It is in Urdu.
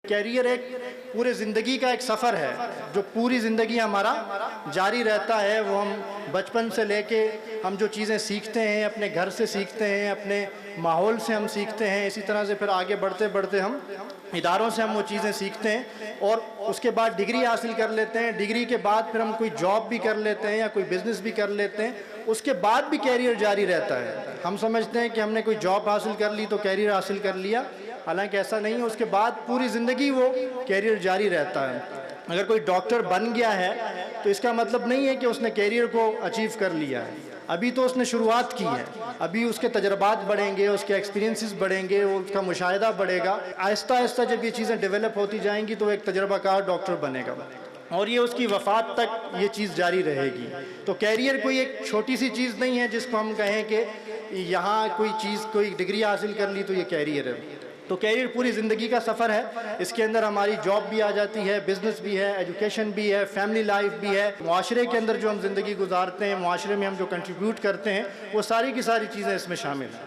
کیریئر ایک پورے زندگی کا ایک سفر ہے جو پوری زندگی ہمارا جاری رہتا ہے. وہ ہم بچپن سے لے کے ہم جو چیزیں سیکھتے ہیں اپنے گھر سے سیکھتے ہیں, اپنے ماحول سے ہم سیکھتے ہیں, اسی طرح سے پھر آگے بڑھتے بڑھتے ہم اداروں سے ہم وہ چیزیں سیکھتے ہیں اور اس کے بعد ڈگری حاصل کر لیتے ہیں. ڈگری کے بعد پھر ہم کوئی جاب بھی کر لیتے ہیں یا کوئی بزنس بھی کر لیتے ہیں. اس کے بعد بھی کیریئر جاری رہتا ہے. ہم سمجھتے ہیں کہ ہم نے کوئی جاب حاصل کر لی تو کیریئر حاصل کر لیا, حالانکہ ایسا نہیں ہے. اس کے بعد پوری زندگی وہ کیریئر جاری رہتا ہے. اگر کوئی ڈاکٹر بن گیا ہے تو اس کا مطلب نہیں ہے کہ اس نے کیریئر کو اچیو کر لیا ہے. ابھی تو اس نے شروعات کی ہے, ابھی اس کے تجربات بڑھیں گے, اس کے ایکسپیرینسز بڑھیں گے, اس کا مشاہدہ بڑھے گا. آہستہ آہستہ جب یہ چیزیں ڈیولپ ہوتی جائیں گی تو وہ ایک تجربہ کار ڈاکٹر بنے گا اور یہ اس کی وفات تک یہ چیز جاری رہے گی. تو کیریئر کوئی ایک چھوٹی سی چیز نہیں ہے جس کو ہم کہیں کہ یہاں کوئی چیز, کوئی ڈگری حاصل کر لی تو یہ کیریئر ہے. تو کیریئر پوری زندگی کا سفر ہے. اس کے اندر ہماری جاب بھی آ جاتی ہے, بزنس بھی ہے, ایجوکیشن بھی ہے, فیملی لائف بھی ہے, معاشرے کے اندر جو ہم زندگی گزارتے ہیں, معاشرے میں ہم جو کنٹریبیوٹ کرتے ہیں, وہ ساری کی ساری چیزیں اس میں شامل ہیں.